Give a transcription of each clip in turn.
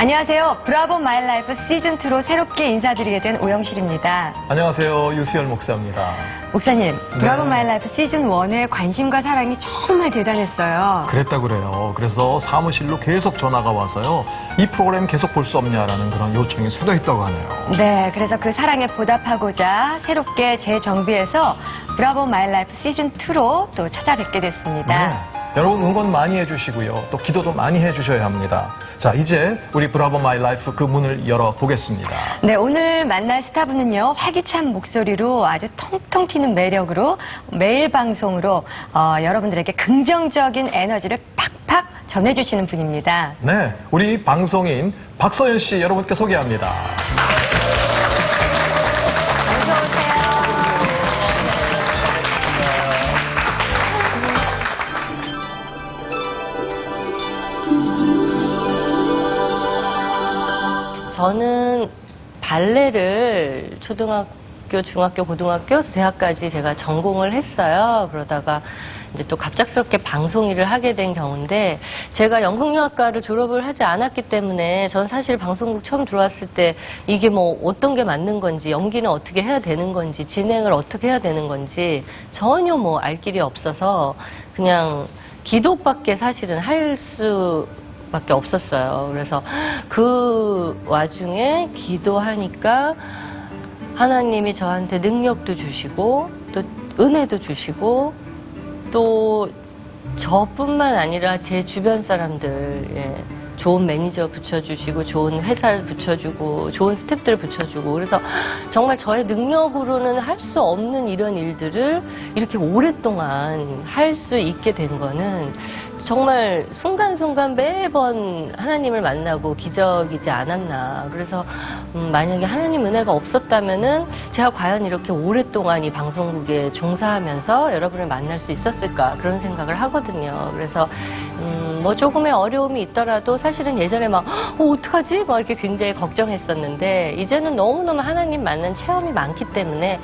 안녕하세요. 브라보 마이 라이프 시즌2로 새롭게 인사드리게 된 오영실입니다. 안녕하세요. 유수열 목사입니다. 목사님, 브라보 마이 라이프 시즌1의 관심과 사랑이 정말 대단했어요. 그랬다고 그래요. 그래서 사무실로 계속 전화가 와서요. 이 프로그램 계속 볼 수 없냐라는 그런 요청이 쏟아있다고 하네요. 네, 그래서 그 사랑에 보답하고자 새롭게 재정비해서 브라보 마이 라이프 시즌2로 또 찾아뵙게 됐습니다. 네. 여러분 응원 많이 해주시고요. 또 기도도 많이 해주셔야 합니다. 자, 이제 우리 브라보 마이 라이프 그 문을 열어보겠습니다. 네, 오늘 만날 스타분은요, 활기찬 목소리로 아주 통통 튀는 매력으로 매일 방송으로 여러분들에게 긍정적인 에너지를 팍팍 전해주시는 분입니다. 네, 우리 방송인 박서연 씨 여러분께 소개합니다. 저는 발레를 초등학교, 중학교, 고등학교, 대학까지 제가 전공을 했어요. 그러다가 이제 또 갑작스럽게 방송 일을 하게 된 경우인데, 제가 연극영화과를 졸업을 하지 않았기 때문에 전 사실 방송국 처음 들어왔을 때 이게 뭐 어떤 게 맞는 건지, 연기는 어떻게 해야 되는 건지, 진행을 어떻게 해야 되는 건지 전혀 뭐 알 길이 없어서 그냥 기도밖에 사실은 할 수밖에 없었어요. 그래서 그 와중에 기도하니까 하나님이 저한테 능력도 주시고 또 은혜도 주시고 또 저뿐만 아니라 제 주변 사람들, 좋은 매니저 붙여주시고 좋은 회사를 붙여주고 좋은 스태프들을 붙여주고, 그래서 정말 저의 능력으로는 할 수 없는 이런 일들을 이렇게 오랫동안 할 수 있게 된 거는 정말 순간순간 매번 하나님을 만나고 기적이지 않았나. 그래서 만약에 하나님 은혜가 없었다면은 제가 과연 이렇게 오랫동안 이 방송국에 종사하면서 여러분을 만날 수 있었을까, 그런 생각을 하거든요. 그래서 뭐 조금의 어려움이 있더라도 사실은 예전에 막 어떡하지? 막 이렇게 굉장히 걱정했었는데, 이제는 너무너무 하나님 만난 체험이 많기 때문에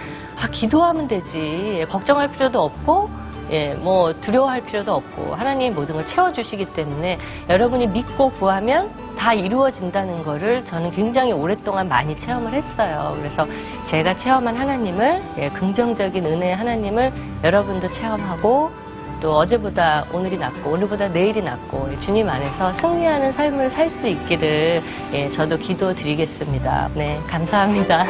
기도하면 되지, 걱정할 필요도 없고 뭐 두려워할 필요도 없고, 하나님이 모든 걸 채워주시기 때문에 여러분이 믿고 구하면 다 이루어진다는 거를 저는 굉장히 오랫동안 많이 체험을 했어요. 그래서 제가 체험한 하나님을, 긍정적인 은혜의 하나님을 여러분도 체험하고, 또 어제보다 오늘이 낫고 오늘보다 내일이 낫고 주님 안에서 승리하는 삶을 살 수 있기를 저도 기도드리겠습니다. 네, 감사합니다.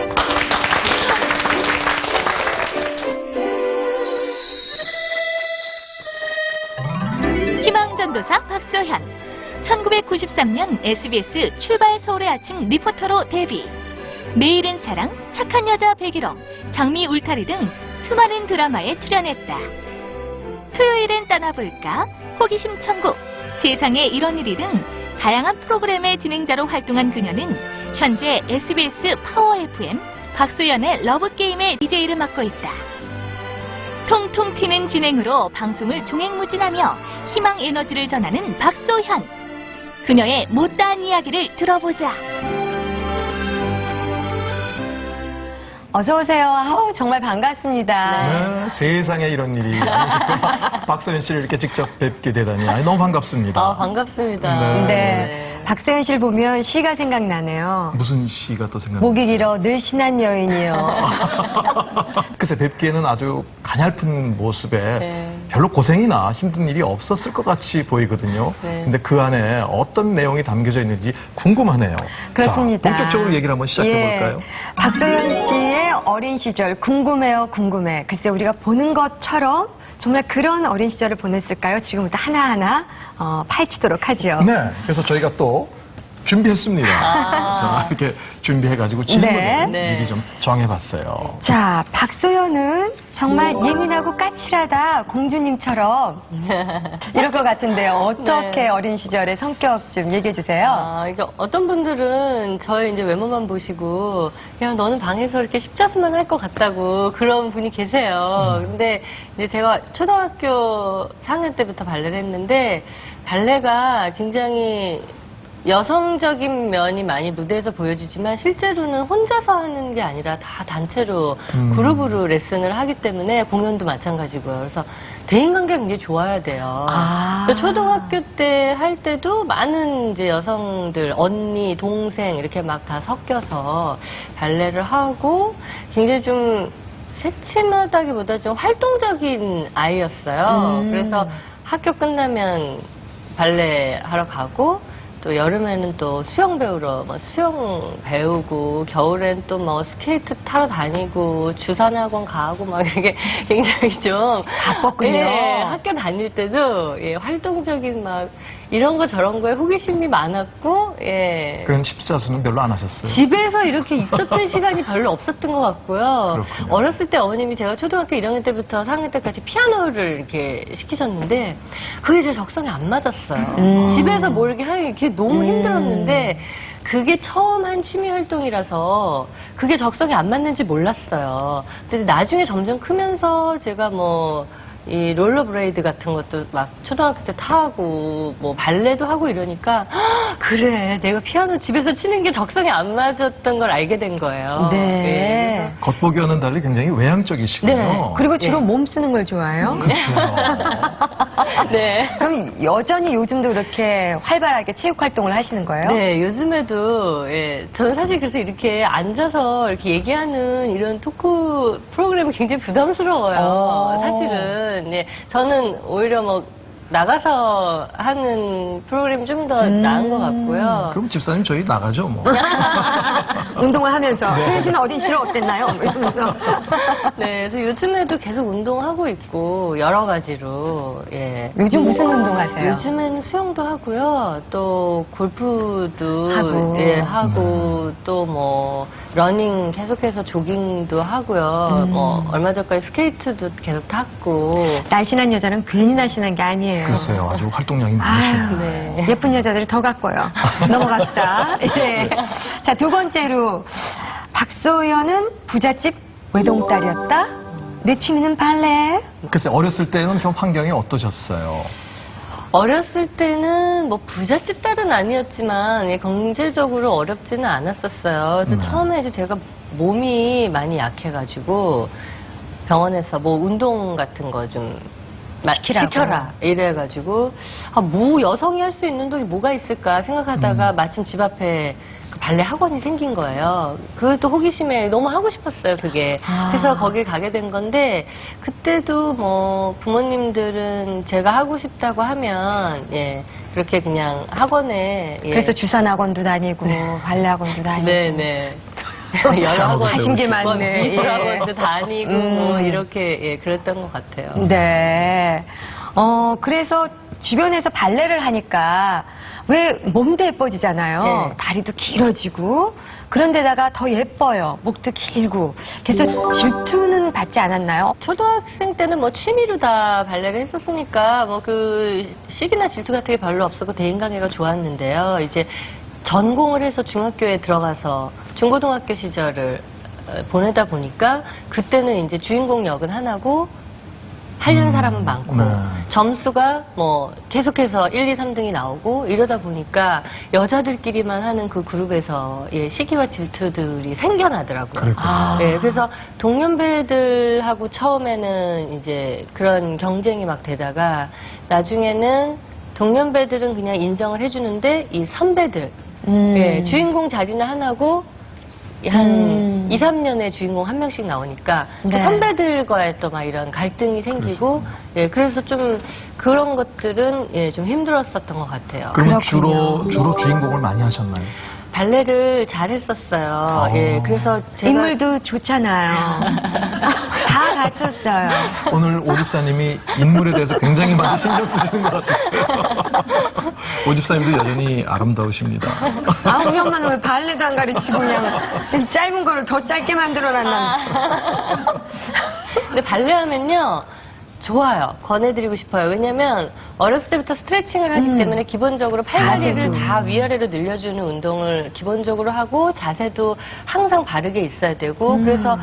희망전도사 박서현, 1993년 SBS 출발 서울의 아침 리포터로 데뷔. 매일은 사랑, 착한 여자 백일홍, 장미 울타리 등 수많은 드라마에 출연했다. 토요일엔 떠나볼까, 호기심 천국, 세상에 이런 일이 등 다양한 프로그램의 진행자로 활동한 그녀는 현재 SBS 파워 FM 박소연의 러브게임의 DJ를 맡고 있다. 통통 튀는 진행으로 방송을 종횡무진하며 희망 에너지를 전하는 박소현. 그녀의 못다한 이야기를 들어보자. 어서 오세요. 정말 반갑습니다. 네, 세상에 이런 일이. 박서연 씨를 이렇게 직접 뵙게 되다니 너무 반갑습니다. 반갑습니다. 네. 네, 박서연 씨를 보면 시가 생각나네요. 무슨 시가 또 생각나요? 목이 길어 늘 신한 여인이요. 글쎄, 뵙기에는 아주 가냘픈 모습에 네. 별로 고생이나 힘든 일이 없었을 것 같이 보이거든요. 네. 근데 그 안에 어떤 내용이 담겨져 있는지 궁금하네요. 그렇습니다. 자, 본격적으로 얘기를 한번 시작해 볼까요? 박소연 씨의 어린 시절 궁금해요, 궁금해. 글쎄, 우리가 보는 것처럼 정말 그런 어린 시절을 보냈을까요? 지금부터 하나하나 파헤치도록 하죠. 네, 그래서 저희가 또 준비했습니다. 자, 이렇게 준비해가지고 질문을 네. 미리 좀 정해봤어요. 자, 박소연은 정말 예민하고 까칠하다, 공주님처럼 이럴 것 같은데요. 어떻게 네. 어린 시절의 성격 좀 얘기해 주세요. 이게 어떤 분들은 저의 이제 외모만 보시고 그냥 너는 방에서 이렇게 십자수만 할 것 같다고 그런 분이 계세요. 근데 이제 제가 초등학교 4학년 때부터 발레를 했는데, 발레가 굉장히 여성적인 면이 많이 무대에서 보여지지만 실제로는 혼자서 하는 게 아니라 다 단체로 그룹으로 레슨을 하기 때문에 공연도 마찬가지고요. 그래서 대인관계가 굉장히 좋아야 돼요. 그래서 초등학교 때 할 때도 많은 이제 여성들, 언니, 동생 이렇게 막 다 섞여서 발레를 하고 굉장히 좀 새침하다기보다 좀 활동적인 아이였어요. 그래서 학교 끝나면 발레 하러 가고 또 여름에는 또 수영 배우러 수영 배우고 겨울엔 또 뭐 스케이트 타러 다니고 주산학원 가고 막 이렇게 굉장히 좀 바빴군요. 예, 학교 다닐 때도 예, 활동적인 막 이런 거 저런 거에 호기심이 많았고 예. 그런 십자수는 별로 안 하셨어요? 집에서 이렇게 있었던 시간이 별로 없었던 것 같고요. 그렇군요. 어렸을 때 어머님이 제가 초등학교 1학년 때부터 4학년 때까지 피아노를 이렇게 시키셨는데 그게 제 적성에 안 맞았어요. 집에서 뭘 이렇게 하는 게 너무 힘들었는데 그게 처음 한 취미 활동이라서 그게 적성에 안 맞는지 몰랐어요. 근데 나중에 점점 크면서 제가 이 롤러브레이드 같은 것도 막 초등학교 때 타고 뭐 발레도 하고 이러니까 그래 내가 피아노 집에서 치는 게 적성에 안 맞았던 걸 알게 된 거예요. 네. 겉보기와는 달리 굉장히 외향적이시군요. 네. 그리고 주로 네. 몸 쓰는 걸 좋아해요? 네. 그럼 여전히 요즘도 그렇게 활발하게 체육 활동을 하시는 거예요? 네, 요즘에도, 예, 저는 사실 그래서 이렇게 앉아서 이렇게 얘기하는 이런 토크 프로그램이 굉장히 부담스러워요. 사실은. 예, 저는 오히려 나가서 하는 프로그램이 좀 더 나은 것 같고요. 그럼 집사님 저희 나가죠 뭐. 운동을 하면서 네. 소연 씨는 어린 시절 어땠나요? 이러면서. 네, 그래서 요즘에도 계속 운동하고 있고, 여러 가지로, 예. 요즘 무슨 운동하세요? 요즘에는 수영도 하고요. 또 골프도 하고. 예, 하고 또 러닝 계속해서 조깅도 하고요. 얼마 전까지 스케이트도 계속 탔고. 날씬한 여자는 괜히 날씬한 게 아니에요. 글쎄요, 아주 활동량이 아유, 많으시네요. 네. 예쁜 여자들을 더 갖고요. 넘어갑시다. 네. 자, 두 번째로 박소연은 부잣집 외동딸이었다. 내 취미는 발레. 글쎄 어렸을 때는 좀 환경이 어떠셨어요? 어렸을 때는 부잣집 딸은 아니었지만 예, 경제적으로 어렵지는 않았었어요. 그래서 네. 처음에 이제 제가 몸이 많이 약해가지고 병원에서 운동 같은 거 좀 시켜라 이래가지고 여성이 할 수 있는 운동이 뭐가 있을까 생각하다가 마침 집 앞에 그 발레 학원이 생긴 거예요. 그것도 호기심에 너무 하고 싶었어요, 그게. 그래서 거기 가게 된 건데, 그때도 부모님들은 제가 하고 싶다고 하면, 예, 그렇게 그냥 학원에. 예. 그래서 주산학원도 다니고 발레 학원도 다니고. 네네. 여러 학원 하신 게 많네. 미술 예. 학원도 다니고, 이렇게, 예, 그랬던 것 같아요. 네. 그래서 주변에서 발레를 하니까 왜 몸도 예뻐지잖아요. 네. 다리도 길어지고 그런데다가 더 예뻐요. 목도 길고. 그래서 질투는 받지 않았나요? 초등학생 때는 취미로 다 발레를 했었으니까 시기나 질투 같은 게 별로 없었고 대인관계가 좋았는데요. 이제 전공을 해서 중학교에 들어가서 중고등학교 시절을 보내다 보니까 그때는 이제 주인공 역은 하나고 하려는 사람은 많고 네. 점수가 계속해서 1, 2, 3등이 나오고 이러다 보니까 여자들끼리만 하는 그 그룹에서 예, 시기와 질투들이 생겨나더라고요. 그렇군요. 예, 그래서 동년배들하고 처음에는 이제 그런 경쟁이 막 되다가 나중에는 동년배들은 그냥 인정을 해주는데 이 선배들 예, 주인공 자리는 하나고 한 2, 3년에 주인공 한 명씩 나오니까 그 네. 선배들과의 또 이런 갈등이 생기고 예, 그래서 좀 그런 것들은 예, 좀 힘들었었던 것 같아요. 그러면 그렇군요. 주로 주인공을 많이 하셨나요? 발레를 잘했었어요. 예, 그래서 제가 인물도 좋잖아요. 다 갖췄어요. 오늘 오 집사님이 인물에 대해서 굉장히 많이 신경 쓰시는 것 같아요. 오 집사님도 여전히 아름다우십니다. 우리 엄마는 왜 발레도 안 가르치고 그냥 짧은 거를 더 짧게 만들어놨나. 근데 발레 하면요. 좋아요. 권해드리고 싶어요. 왜냐면 어렸을 때부터 스트레칭을 하기 때문에 기본적으로 팔다리를 다 위아래로 늘려주는 운동을 기본적으로 하고 자세도 항상 바르게 있어야 되고 그래서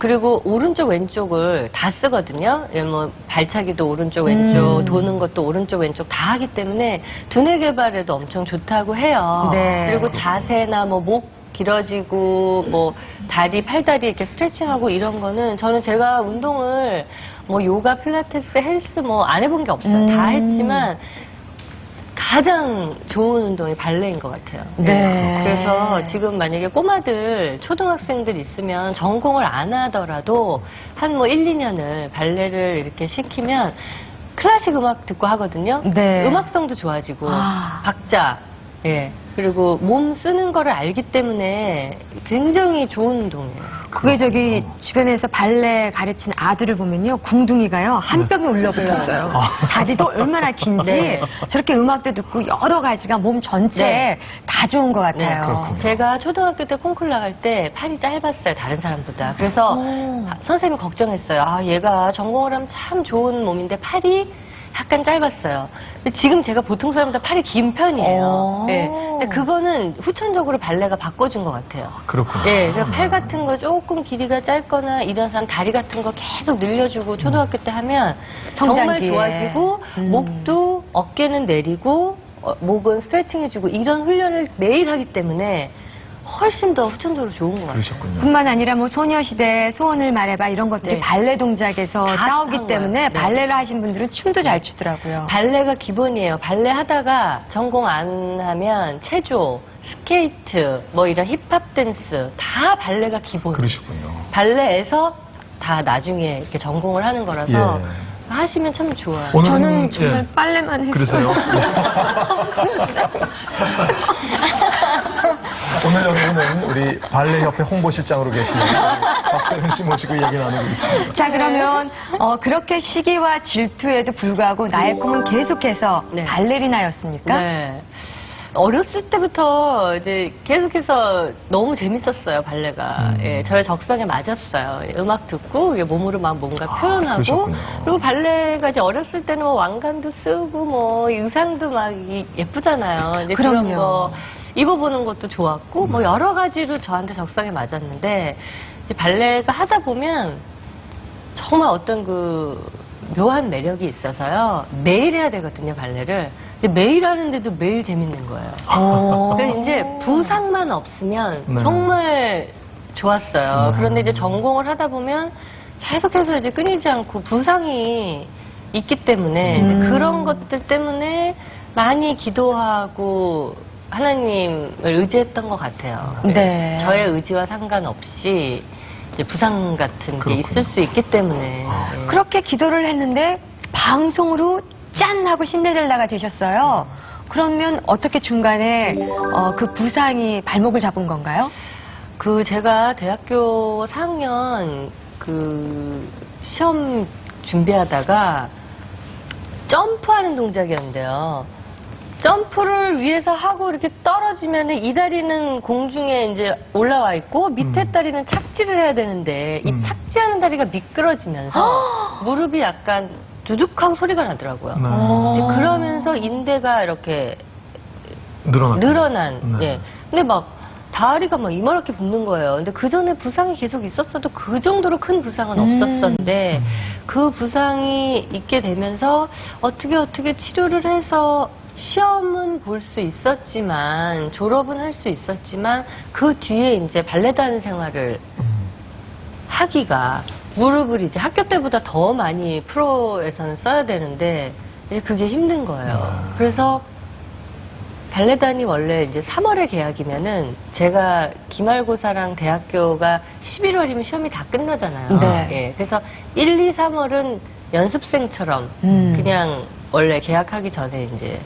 그리고 오른쪽 왼쪽을 다 쓰거든요. 예, 뭐 발차기도 오른쪽 왼쪽, 도는 것도 오른쪽 왼쪽 다 하기 때문에 두뇌 개발에도 엄청 좋다고 해요. 네. 그리고 자세나 뭐 목 길어지고 뭐 다리 팔다리 이렇게 스트레칭하고 이런 거는 저는 제가 운동을 뭐 요가, 필라테스, 헬스 뭐 안 해본 게 없어요. 다 했지만 가장 좋은 운동이 발레인 것 같아요. 네. 그래서 지금 만약에 꼬마들, 초등학생들 있으면 전공을 안 하더라도 한 뭐 1, 2년을 발레를 이렇게 시키면 클래식 음악 듣고 하거든요. 네. 음악성도 좋아지고, 아. 박자, 예. 그리고 몸 쓰는 거를 알기 때문에 굉장히 좋은 운동이에요. 그게 저기 주변에서 발레 가르치는 아들을 보면요, 궁둥이가요 한 뼘이 올려붙었어요. 아. 다리도 얼마나 긴지 네. 저렇게 음악도 듣고 여러 가지가 몸 전체에 네. 다 좋은 것 같아요. 그렇군요. 제가 초등학교 때 콩쿨 나갈 때 팔이 짧았어요, 다른 사람보다. 그래서 선생님이 걱정했어요. 아, 얘가 전공을 하면 참 좋은 몸인데 팔이 약간 짧았어요. 근데 지금 제가 보통 사람보다 팔이 긴 편이에요. 오. 네. 근데 그거는 후천적으로 발레가 바꿔준 것 같아요. 그렇군요. 네, 그래서 팔 같은 거 조금 길이가 짧거나 이런 사람 다리 같은 거 계속 늘려주고 초등학교 때 하면 정말 성장기에. 좋아지고 목도 어깨는 내리고 목은 스트레칭 해주고 이런 훈련을 매일 하기 때문에 훨씬 더 후천적으로 좋은 것 같아요. 그러셨군요. 뿐만 아니라 뭐 소녀시대 소원을 말해봐 이런 것들이 네. 발레 동작에서 다 나오기 한 때문에 거예요. 네. 발레를 하신 분들은 춤도 잘 추더라고요. 발레가 기본이에요. 발레 하다가 전공 안 하면 체조, 스케이트, 뭐 이런 힙합 댄스 다 발레가 기본. 그러셨군요. 발레에서 다 나중에 이렇게 전공을 하는 거라서 예. 하시면 참 좋아요. 오늘은, 저는 정말 예. 빨래만 했어요. 그러세요? 오늘 여기는 우리 발레협회 홍보실장으로 계시는 박세훈 씨 모시고 얘기 나누고 있습니다. 자, 그러면 그렇게 시기와 질투에도 불구하고 나의 꿈은 계속해서 네. 발레리나였습니까? 네. 어렸을 때부터 이제 계속해서 너무 재밌었어요, 발레가. 예, 저의 적성에 맞았어요. 음악 듣고 이게 몸으로 막 뭔가 표현하고. 그러셨군요. 그리고 발레가 이제 어렸을 때는 뭐 왕관도 쓰고 뭐 의상도 막 예쁘잖아요. 이제 그런 그럼요. 거 입어보는 것도 좋았고 뭐 여러 가지로 저한테 적성에 맞았는데 이제 발레가 하다 보면 정말 어떤 그 묘한 매력이 있어서요. 매일 해야 되거든요, 발레를. 근데 매일 하는데도 매일 재밌는 거예요. 그래서 이제 부상만 없으면 네. 정말 좋았어요. 그런데 이제 전공을 하다 보면 계속해서 이제 끊이지 않고 부상이 있기 때문에 이제 그런 것들 때문에 많이 기도하고 하나님을 의지했던 것 같아요. 네. 저의 의지와 상관없이 이제 부상 같은 게 그렇군요. 있을 수 있기 때문에. 예. 그렇게 기도를 했는데 방송으로 짠 하고 신데렐라가 되셨어요. 그러면 어떻게 중간에 그 부상이 발목을 잡은 건가요? 그 제가 대학교 4학년 그 시험 준비하다가 점프하는 동작이었는데요. 점프를 위에서 하고 이렇게 떨어지면 이 다리는 공중에 이제 올라와 있고 밑에 다리는 착지를 해야 되는데 이 착지하는 다리가 미끄러지면서 무릎이 약간 두둑하고 소리가 나더라고요. 네. 이제 그러면서 인대가 이렇게 늘어났군요. 늘어난. 네. 예. 근데 막 다리가 막 이만하게 붓는 거예요. 근데 그 전에 부상이 계속 있었어도 그 정도로 큰 부상은 없었었는데 그 부상이 있게 되면서 어떻게 치료를 해서 시험은 볼 수 있었지만 졸업은 할 수 있었지만 그 뒤에 이제 발레단 생활을 하기가 무릎을 이제 학교 때보다 더 많이 프로에서는 써야 되는데 이제 그게 힘든 거예요. 그래서 발레단이 원래 이제 3월에 계약이면은 제가 기말고사랑 대학교가 11월이면 시험이 다 끝나잖아요. 네. 예, 그래서 1, 2, 3월은 연습생처럼 그냥 원래 계약하기 전에 이제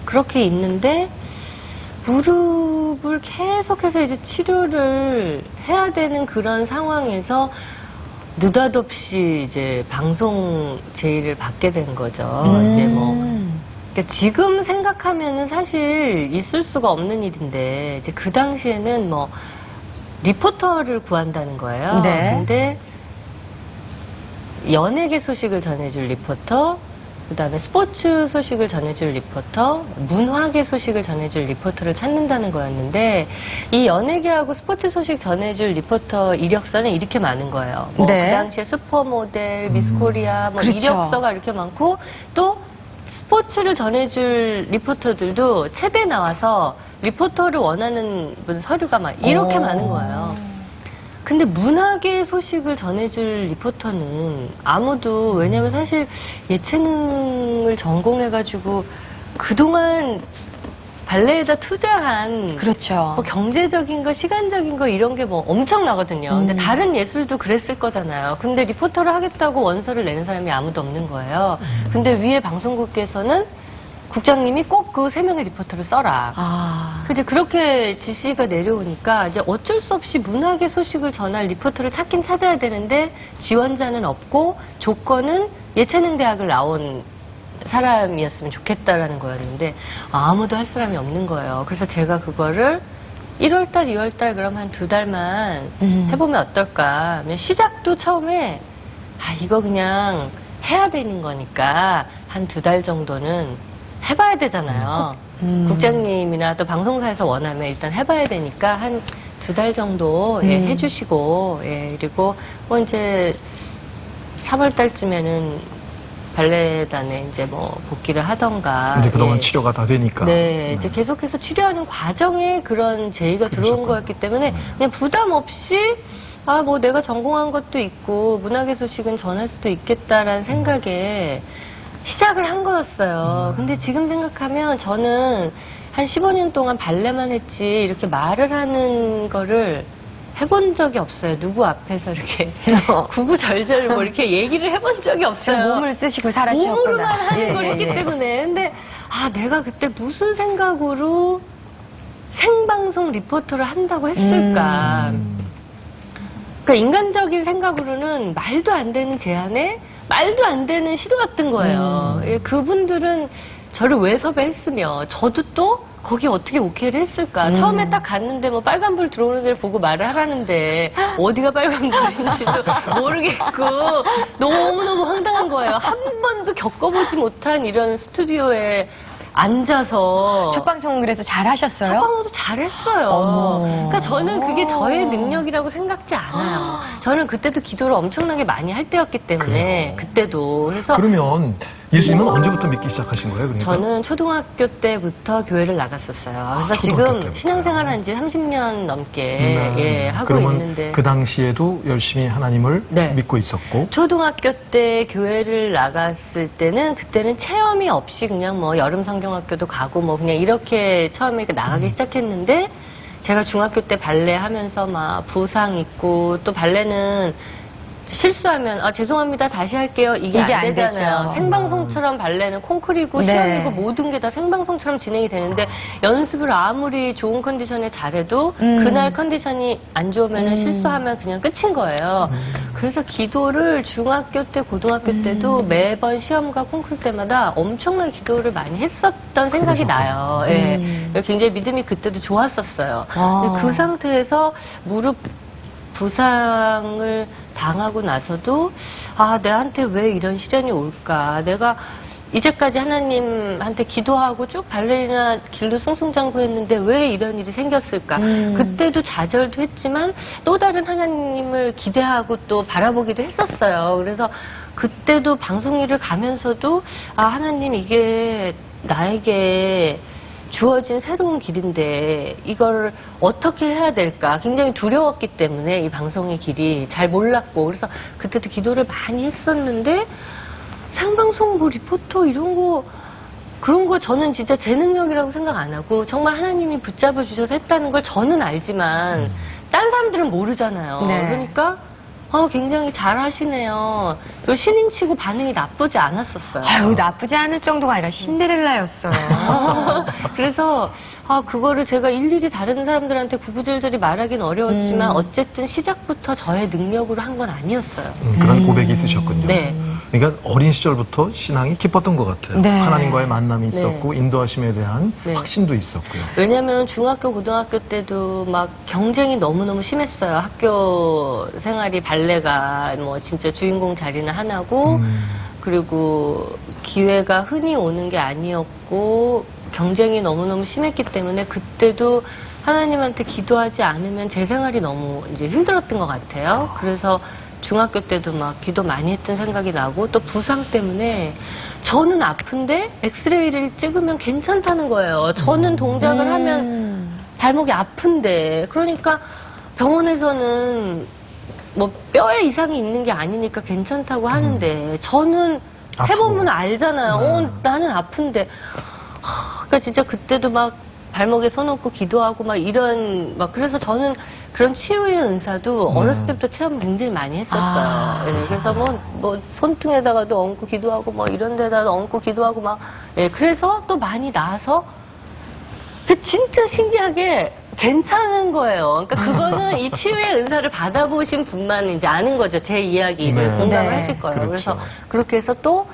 그렇게 있는데 무릎을 계속해서 이제 치료를 해야 되는 그런 상황에서 느닷없이 이제 방송 제의를 받게 된 거죠. 이제 뭐 그러니까 지금 생각하면은 사실 있을 수가 없는 일인데 이제 그 당시에는 뭐 리포터를 구한다는 거예요. 네. 근데 연예계 소식을 전해줄 리포터, 그다음에 스포츠 소식을 전해줄 리포터, 문화계 소식을 전해줄 리포터를 찾는다는 거였는데 이 연예계하고 스포츠 소식 전해줄 리포터 이력서는 이렇게 많은 거예요. 뭐 네. 그 당시에 슈퍼모델, 미스코리아, 뭐 그렇죠. 이력서가 이렇게 많고 또 스포츠를 전해줄 리포터들도 체대 나와서 리포터를 원하는 분 서류가 막 이렇게 많은 거예요. 근데 문화계 소식을 전해줄 리포터는 아무도, 왜냐면 사실 예체능을 전공해가지고 그동안 발레에다 투자한 그렇죠. 뭐 경제적인 거, 시간적인 거 이런 게 뭐 엄청나거든요. 근데 다른 예술도 그랬을 거잖아요. 근데 리포터를 하겠다고 원서를 내는 사람이 아무도 없는 거예요. 근데 위에 방송국에서는 국장님이 꼭 그 3명의 리포터를 써라. 아. 이제 그렇게 지시가 내려오니까 이제 어쩔 수 없이 문학의 소식을 전할 리포터를 찾긴 찾아야 되는데 지원자는 없고 조건은 예체능 대학을 나온 사람이었으면 좋겠다라는 거였는데 아무도 할 사람이 없는 거예요. 그래서 제가 그거를 1월달, 2월달 그럼 한 2달만 해보면 어떨까. 시작도 처음에 이거 그냥 해야 되는 거니까 한 2달 정도는 해봐야 되잖아요. 국장님이나 또 방송사에서 원하면 일단 해봐야 되니까 한 2달 정도 해주시고, 그리고 뭐 이제 3월 달쯤에는 발레단에 이제 뭐 복귀를 하던가. 이제 그동안 치료가 다 되니까. 네, 이제 계속해서 치료하는 과정에 그런 제의가 들어온 그러셨군요. 거였기 때문에 그냥 부담 없이 뭐 내가 전공한 것도 있고 문학의 소식은 전할 수도 있겠다라는 생각에 시작을 한 거였어요. 근데 지금 생각하면 저는 한 15년 동안 발레만 했지 이렇게 말을 하는 거를 해본 적이 없어요. 누구 앞에서 이렇게 구구절절 뭐 이렇게 얘기를 해본 적이 없어요. 몸을 쓰시고 살았셨구나. 몸으로만 하는 예, 걸 예, 했기 예. 때문에. 근데 내가 그때 무슨 생각으로 생방송 리포터를 한다고 했을까. 그러니까 인간적인 생각으로는 말도 안 되는 제안에 말도 안 되는 시도였던 거예요. 예, 그분들은 저를 왜 섭외했으며 저도 또 거기 어떻게 오케이를 했을까. 처음에 딱 갔는데 뭐 빨간불 들어오는 데를 보고 말을 하라는데 어디가 빨간불인지도 모르겠고 너무너무 황당한 거예요. 한 번도 겪어보지 못한 이런 스튜디오에 앉아서 첫 방송은 그래서 잘 하셨어요? 첫방도 잘했어요. 어머. 그러니까 저는 그게 저의 능력이라고 생각지 않아요. 저는 그때도 기도를 엄청나게 많이 할 때였기 때문에 그래요. 그때도 그래서 그러면 예수님은 언제부터 믿기 시작하신 거예요? 그러니까? 저는 초등학교 때부터 교회를 나갔었어요. 그래서 초등학교 지금 때부터요? 신앙생활한 지 30년 넘게 하고 그러면 있는데 그 당시에도 열심히 하나님을 네. 믿고 있었고 초등학교 때 교회를 나갔을 때는 그때는 체험이 없이 그냥 뭐 여름 성경학교도 가고 뭐 그냥 이렇게 처음에 나가기 시작했는데 제가 중학교 때 발레 하면서 막 부상 있고 또 발레는 실수하면 죄송합니다 다시 할게요 이게 이게 안 안 되잖아요. 되죠. 생방송처럼 발레는 콩쿨이고 네. 시험이고 모든 게 다 생방송처럼 진행이 되는데 연습을 아무리 좋은 컨디션에 잘해도 그날 컨디션이 안 좋으면 실수하면 그냥 끝인 거예요. 그래서 기도를 중학교 때 고등학교 때도 매번 시험과 콩쿨 때마다 엄청난 기도를 많이 했었던 생각이 나요. 예. 굉장히 믿음이 그때도 좋았었어요. 근데 그 상태에서 무릎 부상을 당하고 나서도 내한테 왜 이런 시련이 올까. 내가 이제까지 하나님한테 기도하고 쭉 발레리나 길도 승승장구했는데 왜 이런 일이 생겼을까. 그때도 좌절도 했지만 또 다른 하나님을 기대하고 또 바라보기도 했었어요. 그래서 그때도 방송 일을 가면서도 하나님 이게 나에게 주어진 새로운 길인데 이걸 어떻게 해야 될까 굉장히 두려웠기 때문에 이 방송의 길이 잘 몰랐고 그래서 그때도 기도를 많이 했었는데 생방송 뭐 리포터 이런 거 그런 거 저는 진짜 제 능력이라고 생각 안 하고 정말 하나님이 붙잡아 주셔서 했다는 걸 저는 알지만 다른 사람들은 모르잖아요. 네. 그러니까 굉장히 잘 하시네요. 신인치고 반응이 나쁘지 않았었어요. 아유, 나쁘지 않을 정도가 아니라 신데렐라였어요. 그래서 그거를 제가 일일이 다른 사람들한테 구구절절히 말하기는 어려웠지만 어쨌든 시작부터 저의 능력으로 한 건 아니었어요. 그런 고백이 있으셨군요. 네. 그러니까 어린 시절부터 신앙이 기뻤던 것 같아요. 네. 하나님과의 만남이 네. 있었고 인도하심에 대한 네. 확신도 있었고요. 왜냐면 중학교, 고등학교 때도 막 경쟁이 너무너무 심했어요. 학교 생활이 발레가 뭐 진짜 주인공 자리는 하나고 그리고 기회가 흔히 오는 게 아니었고 경쟁이 너무너무 심했기 때문에 그때도 하나님한테 기도하지 않으면 제 생활이 너무 이제 힘들었던 것 같아요. 그래서 중학교 때도 막 기도 많이 했던 생각이 나고 또 부상 때문에 저는 아픈데 엑스레이를 찍으면 괜찮다는 거예요. 저는 동작을 하면 발목이 아픈데 그러니까 병원에서는 뭐 뼈에 이상이 있는 게 아니니까 괜찮다고 하는데 저는 해보면 알잖아요. 나는 아픈데. 그러니까 진짜 그때도 막 발목에 손 얹고 기도하고 막 이런 막 그래서 저는 그런 치유의 은사도 어렸을 때부터 체험 굉장히 많이 했었어요. 예, 그래서 뭐 손등에다가도 얹고 기도하고 뭐 이런 데다가 얹고 기도하고 막 예, 그래서 또 많이 나아서 그 진짜 신기하게 괜찮은 거예요. 그러니까 그거는 이 치유의 은사를 받아보신 분만 이제 아는 거죠. 제 이야기를 네. 공감을 네. 하실 거예요. 그렇죠. 그래서 그렇게 해서 또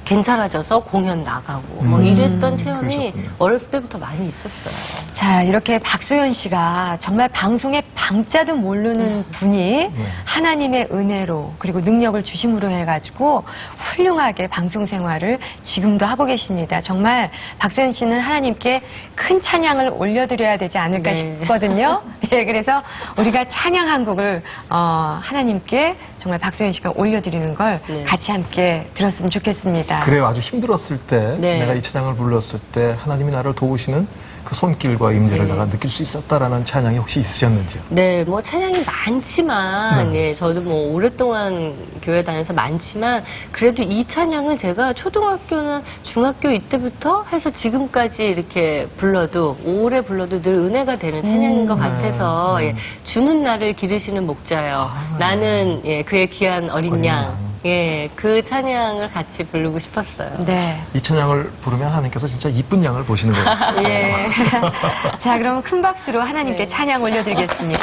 괜찮아져서 공연 나가고 뭐 이랬던 체험이 그러셨군요. 어렸을 때부터 많이 있었어요. 자, 이렇게 박소연 씨가 정말 방송의 방자도 모르는 분이 하나님의 은혜로 그리고 능력을 주심으로 해가지고 훌륭하게 방송 생활을 지금도 하고 계십니다. 정말 박소연 씨는 하나님께 큰 찬양을 올려드려야 되지 않을까 네. 싶거든요. 예, 그래서 우리가 찬양 한 곡을 하나님께 정말 박소연 씨가 올려드리는 걸 네. 같이 함께 들었으면 좋겠습니다. 그래요. 아주 힘들었을 때 네. 내가 이 찬양을 불렀을 때 하나님이 나를 도우시는 그 손길과 임재를 네. 내가 느낄 수 있었다라는 찬양이 혹시 있으셨는지요? 네, 뭐 찬양이 많지만, 네. 예, 저도 뭐 오랫동안 교회 다녀서 많지만, 그래도 이 찬양은 제가 초등학교나 중학교 이때부터 해서 지금까지 이렇게 불러도, 오래 불러도 늘 은혜가 되는 찬양인 것 같아서, 네. 예, 주는 나를 기르시는 목자요. 아, 나는, 예, 그의 귀한 어린 어린 양. 양. 예, 그 찬양을 같이 부르고 싶었어요. 네. 이 찬양을 부르면 하나님께서 진짜 이쁜 양을 보시는 거예요. 예. 자, 그럼 큰 박수로 하나님께 네. 찬양 올려드리겠습니다.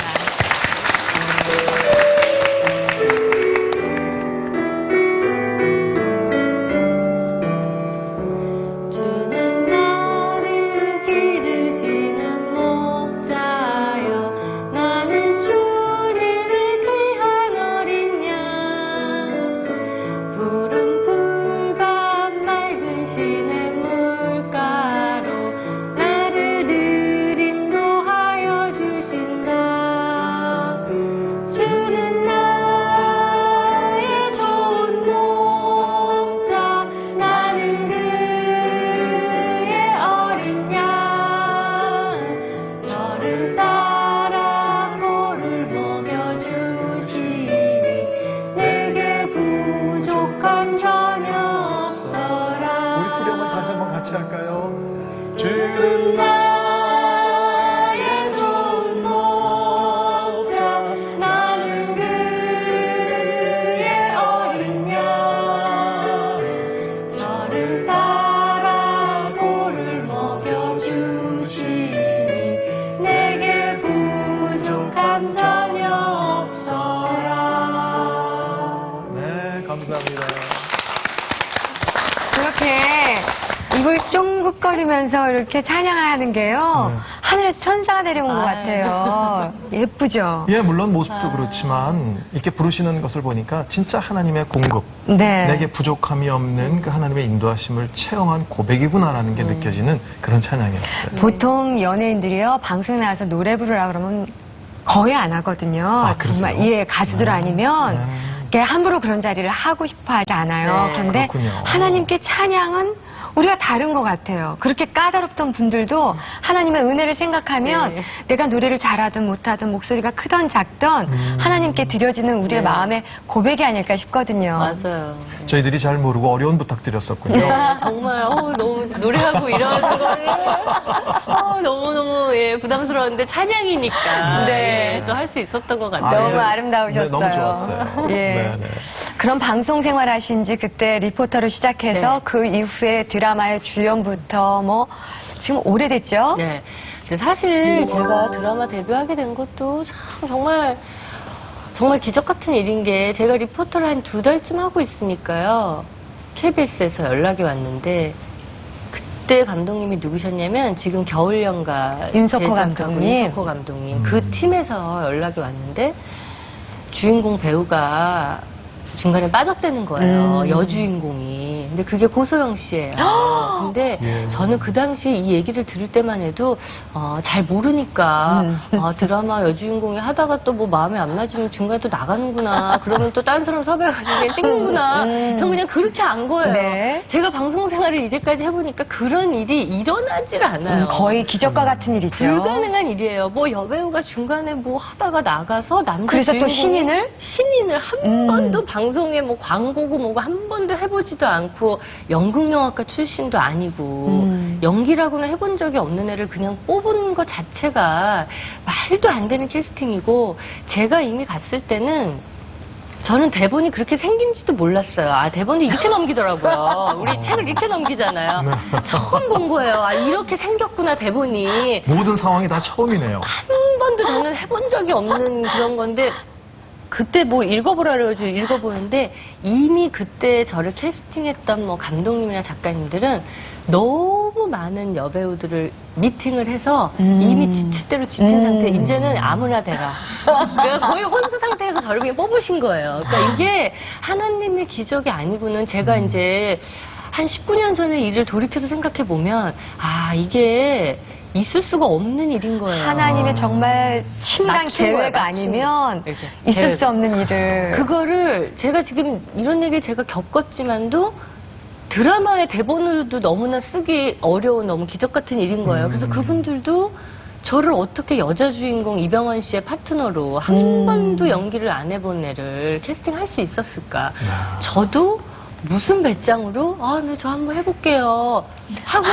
주는 나를 기르시는 목자여 나는 주님의 귀한 어린 양 푸른 풀과 맑은 시냇 물가로 나를 인도하여 주신다. 주는 나의 좋은 목자 나는 그의 어린 양 저를 따라 돌을 먹여주시니 내게 부족함 전혀 없어라. 우리 후렴을 다시 한번 같이 할까요? 주는 나의 좋은 목자 나는 그의 어린 양 저를 따라 돌을 먹여주시니 내게 부족함 전혀 없어라. 네, 감사합니다. 그렇게 입을 쫑긋거리면서 이렇게 찬양을 하는 게요. 네. 하늘에서 천사가 내려온 것 아유. 같아요. 예쁘죠? 예, 물론 모습도 그렇지만 이렇게 부르시는 것을 보니까 진짜 하나님의 공급, 네. 내게 부족함이 없는 그 하나님의 인도하심을 체험한 고백이구나라는 게 느껴지는 그런 찬양이었어요. 보통 연예인들이요, 방송에 나와서 노래 부르라 그러면 거의 안 하거든요. 아, 그러세요? 정말, 예, 가수들 아니면 이렇게 함부로 그런 자리를 하고 싶어 하지 않아요. 네. 그런데 그렇군요. 하나님께 찬양은 우리가 다른 것 같아요. 그렇게 까다롭던 분들도 하나님의 은혜를 생각하면 네. 내가 노래를 잘하든 못하든 목소리가 크든 작든 하나님께 드려지는 우리의 네. 마음의 고백이 아닐까 싶거든요. 맞아요. 저희들이 잘 모르고 어려운 부탁드렸었군요. 네, 정말 너무 노래하고 이러는 거를 너무너무 예, 부담스러웠는데 찬양이니까 네. 또 할 수 있었던 것 같아요. 너무 아름다우셨어요. 네, 너무 좋았어요. 예. 네, 네. 그런 방송 생활 하신 지 그때 리포터로 시작해서 네. 그 이후에 드라마의 주연부터 뭐 지금 오래됐죠? 네. 근데 사실 제가 드라마 데뷔하게 된 것도 참 정말 기적 같은 일인 게 제가 리포터를 한 2달쯤 하고 있으니까요. KBS에서 연락이 왔는데 그때 감독님이 누구셨냐면 지금 겨울연가 윤석호 제작하고 감독님. 윤석호 감독님 그 팀에서 연락이 왔는데 주인공 배우가 중간에 빠졌다는 거예요. 음. 여주인공이. 근데 그게 고소영 씨예요. 근데 예. 저는 그 당시에 이 얘기를 들을 때만 해도 잘 모르니까 드라마 여주인공이 하다가 또 뭐 마음에 안 맞으면 중간에 또 나가는구나. 그러면 또 다른 사람 섭외해가지고 그냥 찍는구나. 전 그냥 그렇게 안 거예요. 네. 제가 방송 생활을 이제까지 해보니까 그런 일이 일어나질 않아요. 거의 기적과 같은 일이죠. 불가능한 일이에요. 뭐 여배우가 중간에 뭐 하다가 나가서 남자 그래서 또 주인공이 신인을 한 음. 번도 방송에 뭐 광고고 뭐고 한 번도 해보지도 않고 연극영화과 출신도 아니고 연기라고는 해본 적이 없는 애를 그냥 뽑은 것 자체가 말도 안 되는 캐스팅이고 제가 이미 갔을 때는 저는 대본이 그렇게 생긴지도 몰랐어요. 아, 대본이 이렇게 넘기더라고요. 우리 책을 이렇게 넘기잖아요. 네. 처음 본 거예요. 아, 이렇게 생겼구나, 대본이. 모든 상황이 다 처음이네요. 한 번도 저는 해본 적이 없는 그런 건데, 그때 뭐 읽어보라 그래가지고 읽어보는데, 이미 그때 저를 캐스팅했던 뭐 감독님이나 작가님들은 너무 많은 여배우들을 미팅을 해서 이미 지칠 대로 지친 상태, 이제는 아무나 대라. 그러니까 거의 혼수 상태에서 저를 그냥 뽑으신 거예요. 그러니까 이게 하나님의 기적이 아니고는 제가 이제 한 19년 전에 일을 돌이켜서 생각해 보면, 아, 이게 있을 수가 없는 일인 거예요. 하나님의 정말 치밀한 맞춘 거예요, 계획 맞춘 아니면 이렇게. 있을 계획. 수 없는 일을. 그거를 제가 지금 이런 얘기를 제가 겪었지만도 드라마의 대본으로도 너무나 쓰기 어려운 너무 기적 같은 일인 거예요. 그래서 그분들도 저를 어떻게 여자 주인공 이병헌 씨의 파트너로 한 번도 연기를 안 해본 애를 캐스팅할 수 있었을까? 야. 저도 무슨 배짱으로 네, 저 한번 해볼게요 하고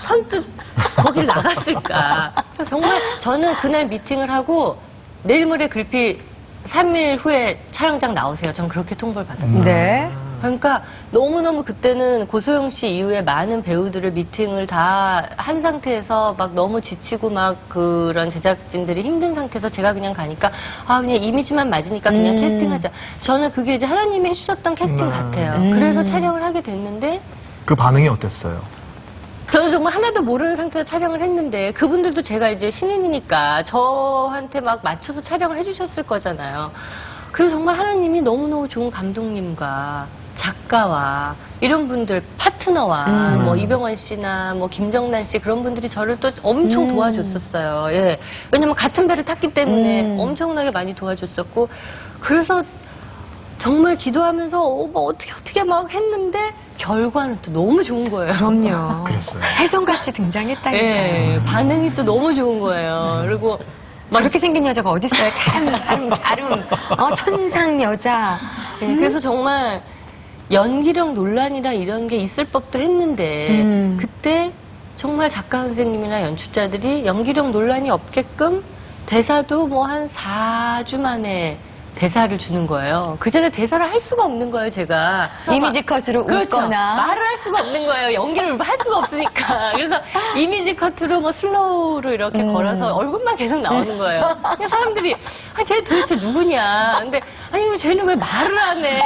선뜻 거길 나갔을까? 정말 저는 그날 미팅을 하고 내일 모레 글피 3일 후에 촬영장 나오세요. 전 그렇게 통보를 받았어요. 네. 그러니까 너무너무 그때는 고소영 씨 이후에 많은 배우들을 미팅을 다 한 상태에서 막 너무 지치고 막 그런 제작진들이 힘든 상태에서 제가 그냥 가니까 그냥 이미지만 맞으니까 그냥 캐스팅하자. 저는 그게 이제 하나님이 해주셨던 캐스팅 네. 같아요. 그래서 촬영을 하게 됐는데 그 반응이 어땠어요? 저는 정말 하나도 모르는 상태에서 촬영을 했는데 그분들도 제가 이제 신인이니까 저한테 막 맞춰서 촬영을 해주셨을 거잖아요. 그래서 정말 하나님이 너무너무 좋은 감독님과 작가와 이런 분들 파트너와 뭐 이병헌 씨나 뭐 김정란 씨 그런 분들이 저를 또 엄청 도와줬었어요. 예. 왜냐면 같은 배를 탔기 때문에 엄청나게 많이 도와줬었고 그래서 정말 기도하면서 뭐 어떻게 막 했는데 결과는 또 너무 좋은 거예요. 그럼요. 그랬어요. 혜성같이 등장했다니까요. 예, 반응이 또 너무 좋은 거예요. 그리고 저렇게 생긴 여자가 어디 있어요? 다름, 천상 여자. 예, 그래서 정말 연기력 논란이나 이런 게 있을 법도 했는데 그때 정말 작가 선생님이나 연출자들이 연기력 논란이 없게끔 대사도 뭐 한 4주 만에 대사를 주는 거예요. 그 전에 대사를 할 수가 없는 거예요, 제가. 이미지 컷으로 그렇죠. 웃거나. 말을 할 수가 없는 거예요. 연기를 할 수가 없으니까. 그래서 이미지 커트로 뭐 슬로우로 이렇게 걸어서 얼굴만 계속 나오는 거예요. 그냥 사람들이 쟤 도대체 누구냐. 근데 아니 쟤는 왜 말을 안 해.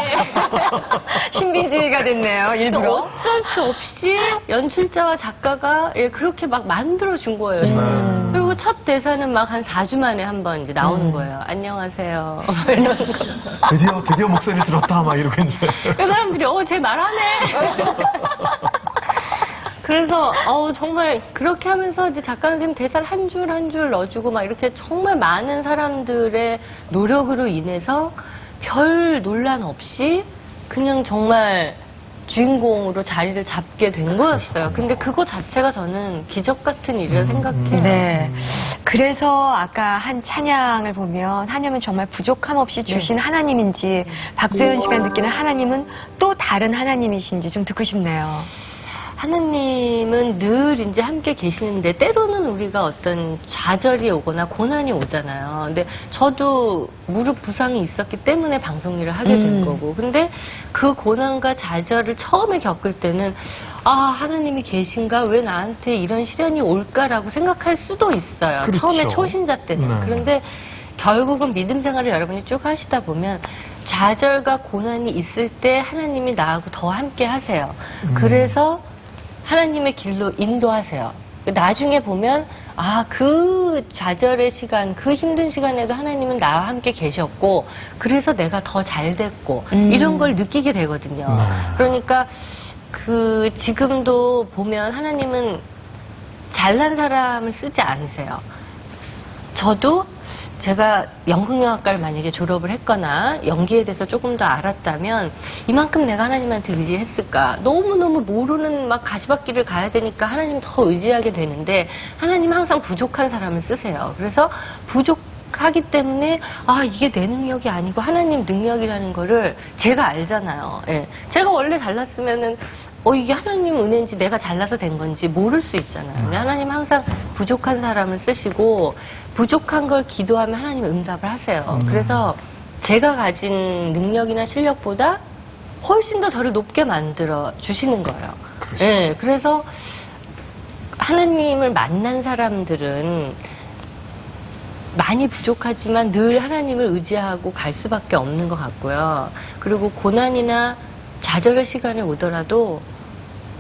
신비주의가 됐네요, 일부러. 어쩔 수 없이 연출자와 작가가 그렇게 막 만들어준 거예요. 정말. 그리고 첫 대사는 막 한 4주 만에 한 번 이제 나오는 거예요. 안녕하세요. 이런 거. 드디어 목소리 들었다 막 이러고 이제. 그 사람들이 쟤 말하네. 그래서 정말 그렇게 하면서 이제 작가 선생님 대사를 한 줄 한 줄 넣어주고 막 이렇게 정말 많은 사람들의 노력으로 인해서 별 논란 없이 그냥 정말 주인공으로 자리를 잡게 된 거였어요. 근데 그거 자체가 저는 기적 같은 일이라 생각해요. 네. 그래서 아까 한 찬양을 보면 하나님은 정말 부족함 없이 주신 하나님인지 박소연 씨가 느끼는 하나님은 또 다른 하나님이신지 좀 듣고 싶네요. 하느님은 늘 이제 함께 계시는데 때로는 우리가 어떤 좌절이 오거나 고난이 오잖아요. 근데 저도 무릎 부상이 있었기 때문에 방송 일을 하게 된 거고. 근데 그 고난과 좌절을 처음에 겪을 때는 하나님이 계신가? 왜 나한테 이런 시련이 올까라고 생각할 수도 있어요. 그렇죠. 처음에 초신자 때는. 네. 그런데 결국은 믿음 생활을 여러분이 쭉 하시다 보면 좌절과 고난이 있을 때 하나님이 나하고 더 함께 하세요. 그래서 하나님의 길로 인도하세요. 나중에 보면 그 좌절의 시간, 그 힘든 시간에도 하나님은 나와 함께 계셨고 그래서 내가 더 잘 됐고 이런 걸 느끼게 되거든요. 그러니까 지금도 보면 하나님은 잘난 사람을 쓰지 않으세요. 저도 제가 연극영화과를 만약에 졸업을 했거나 연기에 대해서 조금 더 알았다면 이만큼 내가 하나님한테 의지했을까? 너무너무 모르는 막 가시밭길을 가야 되니까 하나님 더 의지하게 되는데 하나님 항상 부족한 사람을 쓰세요. 그래서 부족하기 때문에 이게 내 능력이 아니고 하나님 능력이라는 거를 제가 알잖아요. 예. 제가 원래 잘났으면은 이게 하나님 은혜인지 내가 잘나서 된 건지 모를 수 있잖아요. 근데 하나님 항상 부족한 사람을 쓰시고 부족한 걸 기도하면 하나님 응답을 하세요. 그래서 제가 가진 능력이나 실력보다 훨씬 더 저를 높게 만들어 주시는 거예요. 예, 그래서 하나님을 만난 사람들은 많이 부족하지만 늘 하나님을 의지하고 갈 수밖에 없는 것 같고요. 그리고 고난이나 좌절의 시간이 오더라도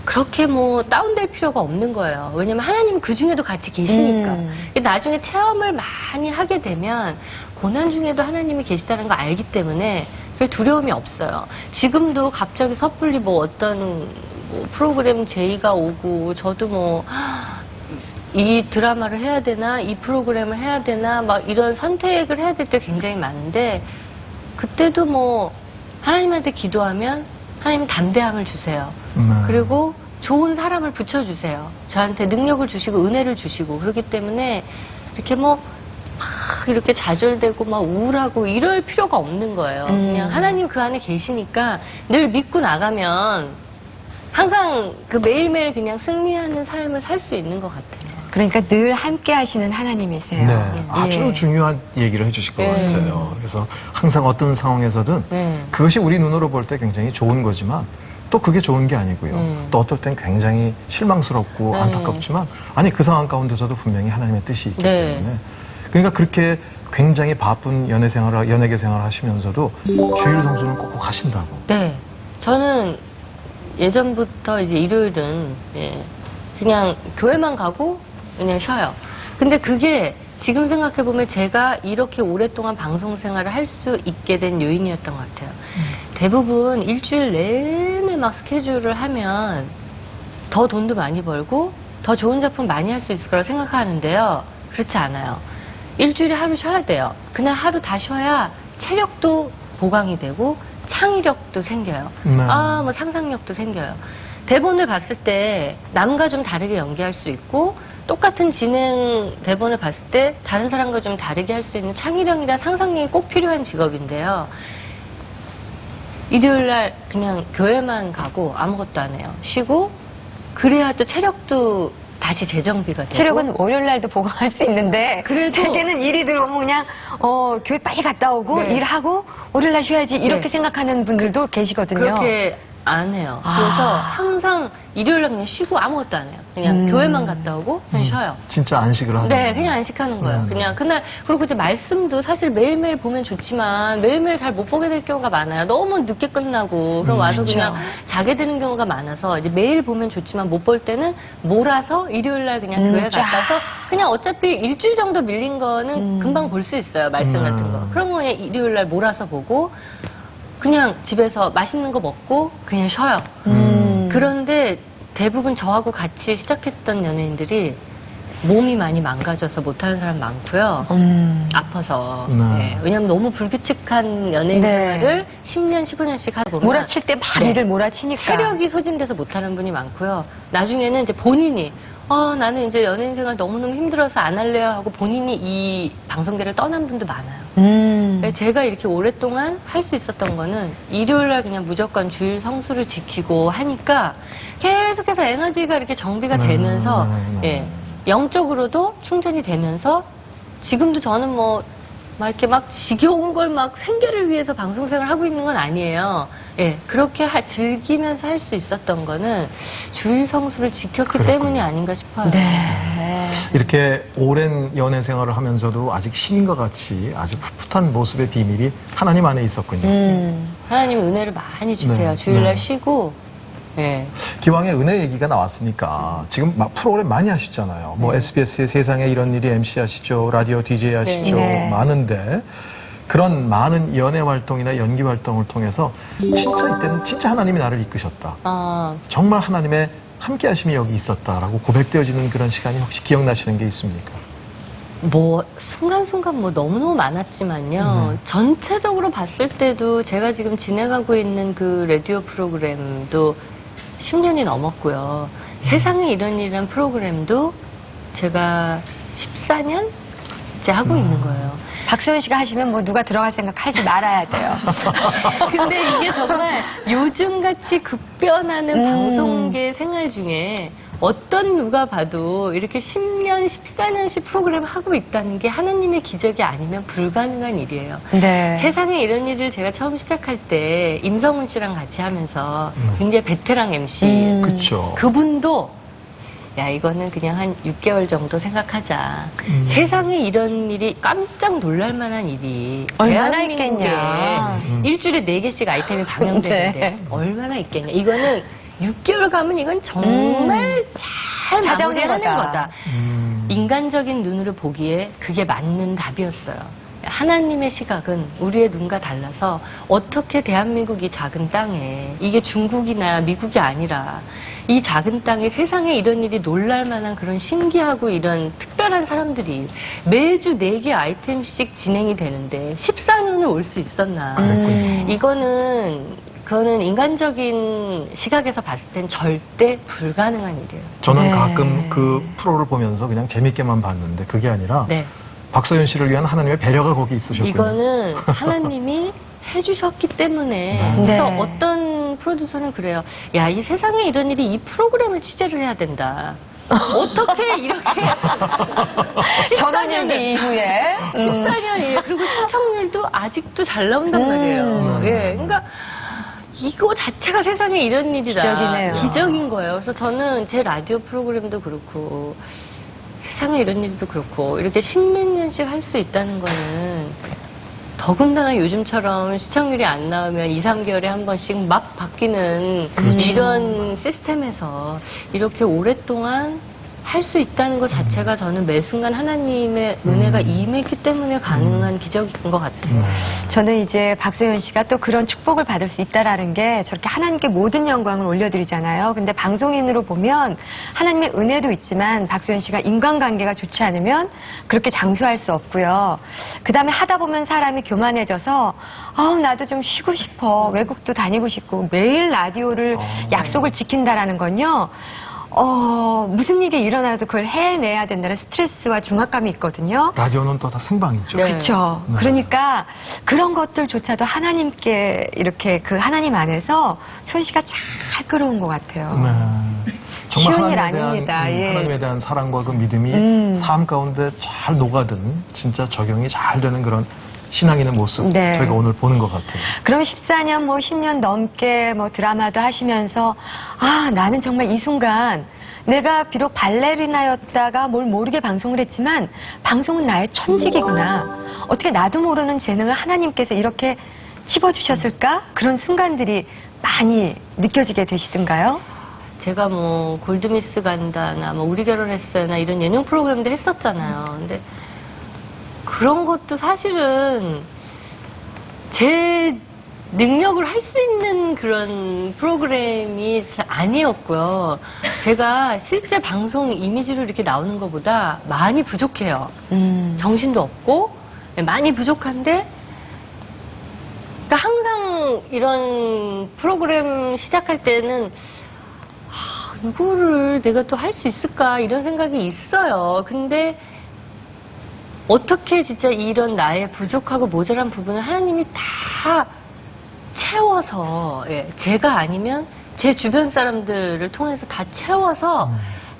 그렇게 다운될 필요가 없는 거예요. 왜냐면 하나님은 그 중에도 같이 계시니까. 나중에 체험을 많이 하게 되면 고난 중에도 하나님이 계시다는 걸 알기 때문에 두려움이 없어요. 지금도 갑자기 섣불리 어떤 프로그램 제의가 오고 저도 이 드라마를 해야 되나 이 프로그램을 해야 되나 막 이런 선택을 해야 될 때 굉장히 많은데 그때도 하나님한테 기도하면 하나님 담대함을 주세요. 그리고 좋은 사람을 붙여주세요. 저한테 능력을 주시고 은혜를 주시고 그렇기 때문에 이렇게 막 이렇게 좌절되고 막 우울하고 이럴 필요가 없는 거예요. 그냥 하나님 그 안에 계시니까 늘 믿고 나가면 항상 매일매일 그냥 승리하는 삶을 살 수 있는 것 같아요. 그러니까 늘 함께 하시는 하나님이세요. 네, 아주 중요한 얘기를 해주실 것 같아요. 그래서 항상 어떤 상황에서든 그것이 우리 눈으로 볼 때 굉장히 좋은 거지만 또 그게 좋은 게 아니고요. 또 어떨 땐 굉장히 실망스럽고 안타깝지만 그 상황 가운데서도 분명히 하나님의 뜻이 있기 때문에 그러니까 그렇게 굉장히 바쁜 연예계 생활을 하시면서도 주일 성수는 꼭 하신다고. 네, 저는 예전부터 이제 일요일은 그냥 교회만 가고 그냥 쉬어요. 근데 그게 지금 생각해보면 제가 이렇게 오랫동안 방송 생활을 할 수 있게 된 요인이었던 것 같아요. 대부분 일주일 내내 막 스케줄을 하면 더 돈도 많이 벌고 더 좋은 작품 많이 할 수 있을 거라고 생각하는데요. 그렇지 않아요. 일주일에 하루 쉬어야 돼요. 그날 하루 다 쉬어야 체력도 보강이 되고 창의력도 생겨요. 상상력도 생겨요. 대본을 봤을 때 남과 좀 다르게 연기할 수 있고 똑같은 진행 대본을 봤을 때 다른 사람과 좀 다르게 할 수 있는 창의력이나 상상력이 꼭 필요한 직업인데요. 일요일날 그냥 교회만 가고 아무것도 안 해요. 쉬고 그래야 또 체력도 다시 재정비가 되고. 체력은 월요일 날도 보강할 수 있는데 그래도 대개는 일이 들어오면 그냥 교회 빨리 갔다 오고 일하고 월요일 날 쉬어야지 이렇게 생각하는 분들도 계시거든요. 그렇게 안 해요. 그래서 항상 일요일 날 그냥 쉬고 아무것도 안 해요. 그냥 교회만 갔다 오고 그냥 쉬어요. 진짜 안식을 하는 네, 그냥 안식하는 거예요. 그냥 그날 그리고 이제 말씀도 사실 매일매일 보면 좋지만 매일매일 잘 못 보게 될 경우가 많아요. 너무 늦게 끝나고 그럼 와서 그냥 자게 되는 경우가 많아서 이제 매일 보면 좋지만 못 볼 때는 몰아서 일요일 날 그냥 교회 갔다 와서 그냥 어차피 일주일 정도 밀린 거는 금방 볼 수 있어요. 말씀 같은 거. 그런 거 그냥 일요일 날 몰아서 보고 그냥 집에서 맛있는 거 먹고 그냥 쉬어요. 그런데 대부분 저하고 같이 시작했던 연예인들이 몸이 많이 망가져서 못하는 사람 많고요. 아파서. 왜냐면 너무 불규칙한 연예인 생활을 10년, 15년씩 하다 보면 몰아칠 때 막 일을 몰아치니까 체력이 소진돼서 못하는 분이 많고요. 나중에는 이제 본인이 나는 이제 연예인 생활 너무너무 힘들어서 안 할래요 하고 본인이 이 방송계를 떠난 분도 많아요. 제가 이렇게 오랫동안 할 수 있었던 거는 일요일날 그냥 무조건 주일 성수를 지키고 하니까 계속해서 에너지가 이렇게 정비가 되면서 영적으로도 충전이 되면서 지금도 저는 막 이렇게 막 지겨운 걸 막 생계를 위해서 방송생활 하고 있는 건 아니에요. 그렇게 즐기면서 할 수 있었던 거는 주일 성수를 지켰기 때문이 아닌가 싶어요. 이렇게 오랜 연애 생활을 하면서도 아직 신인과 같이 아주 풋풋한 모습의 비밀이 하나님 안에 있었군요. 하나님 은혜를 많이 주세요. 주일날 쉬고 예. 기왕에 은혜 얘기가 나왔으니까 지금 막 프로그램 많이 하시잖아요. 뭐 SBS의 세상에 이런 일이 MC 하시죠, 라디오 DJ 하시죠, 네. 많은데 그런 많은 연애 활동이나 연기 활동을 통해서 진짜 이때는 진짜 하나님이 나를 이끄셨다. 아, 정말 하나님의 함께 하심이 여기 있었다라고 고백되어지는 그런 시간이 혹시 기억나시는 게 있습니까? 뭐 순간순간 뭐 너무너무 많았지만요. 전체적으로 봤을 때도 제가 지금 진행하고 있는 그 라디오 프로그램도 10년이 넘었고요. 세상에 이런 일이란 프로그램도 제가 14년째 하고 있는 거예요. 박소연 씨가 하시면 뭐 누가 들어갈 생각 하지 말아야 돼요. 근데 이게 정말 요즘같이 급변하는 방송계 생활 중에 어떤 누가 봐도 이렇게 10년, 14년씩 프로그램 하고 있다는 게 하나님의 기적이 아니면 불가능한 일이에요. 네. 세상에 이런 일을 제가 처음 시작할 때 임성훈 씨랑 같이 하면서 굉장히 베테랑 MC 그렇죠. 그분도 야 이거는 그냥 한 6개월 정도 생각하자. 세상에 이런 일이 깜짝 놀랄 만한 일이 얼마나 대한민국에 있겠냐. 일주일에 4개씩 아이템이 방영되는데 네. 얼마나 있겠냐. 이거는 6개월 가면 이건 정말 잘 찾아오는 마무리하는 거다. 거다. 인간적인 눈으로 보기에 그게 맞는 답이었어요. 하나님의 시각은 우리의 눈과 달라서 어떻게 대한민국 이 작은 땅에 이게 중국이나 미국이 아니라 이 작은 땅에 세상에 이런 일이 놀랄 만한 그런 신기하고 이런 특별한 사람들이 매주 4개 아이템씩 진행이 되는데 14년을 올 수 있었나. 그거는 인간적인 시각에서 봤을 땐 절대 불가능한 일이에요. 저는 네. 가끔 그 프로를 보면서 그냥 재밌게만 봤는데 그게 아니라 네. 박소연 씨를 위한 하나님의 배려가 거기 있으셨군요. 이거는 하나님이 해주셨기 때문에 네. 그래서 어떤 프로듀서는 그래요. 야, 이 세상에 이런 일이 이 프로그램을 취재를 해야 된다. 어떻게 이렇게 전원일기 이후에 14년이에요. 그리고 시청률도 아직도 잘 나온단 말이에요. 예, 그러니까 이거 자체가 세상에 이런 일이다. 기적이네요. 기적인 거예요. 그래서 저는 제 라디오 프로그램도 그렇고 세상에 이런 일도 그렇고 이렇게 십몇 년씩 할 수 있다는 거는 더군다나 요즘처럼 시청률이 안 나오면 2, 3개월에 한 번씩 막 바뀌는 이런 시스템에서 이렇게 오랫동안 할 수 있다는 것 자체가 저는 매 순간 하나님의 은혜가 임했기 때문에 가능한 기적인 것 같아요. 저는 이제 박소연 씨가 또 그런 축복을 받을 수 있다라는 게 저렇게 하나님께 모든 영광을 올려드리잖아요. 근데 방송인으로 보면 하나님의 은혜도 있지만 박소연 씨가 인간관계가 좋지 않으면 그렇게 장수할 수 없고요. 그 다음에 하다 보면 사람이 교만해져서 나도 좀 쉬고 싶어. 외국도 다니고 싶고 매일 라디오를 약속을 지킨다라는 건요. 무슨 일이 일어나도 그걸 해내야 된다는 스트레스와 중압감이 있거든요. 라디오는 또 다 생방이죠. 네. 그렇죠. 네. 그러니까 그런 것들조차도 하나님께 이렇게 그 하나님 안에서 소연 씨가 잘 끌어온 것 같아요. 네. 쉬운 일 하나님에 아닙니다. 대한, 예. 하나님에 대한 사랑과 그 믿음이 삶 가운데 잘 녹아든 진짜 적용이 잘 되는 그런 신앙인의 모습 네. 저희가 오늘 보는 것 같아요. 그럼 14년, 10년 넘게 드라마도 하시면서, 나는 정말 이 순간, 내가 비록 발레리나였다가 뭘 모르게 방송을 했지만, 방송은 나의 천직이구나. 어떻게 나도 모르는 재능을 하나님께서 이렇게 찝어주셨을까? 그런 순간들이 많이 느껴지게 되시던가요? 제가 골드미스 간다나 우리 결혼했어요나 이런 예능 프로그램도 했었잖아요. 근데 그런 것도 사실은 제 능력을 할 수 있는 그런 프로그램이 아니었고요. 제가 실제 방송 이미지로 이렇게 나오는 것보다 많이 부족해요. 정신도 없고 많이 부족한데 그러니까 항상 이런 프로그램 시작할 때는 이거를 내가 또 할 수 있을까 이런 생각이 있어요. 근데 어떻게 진짜 이런 나의 부족하고 모자란 부분을 하나님이 다 채워서 제가 아니면 제 주변 사람들을 통해서 다 채워서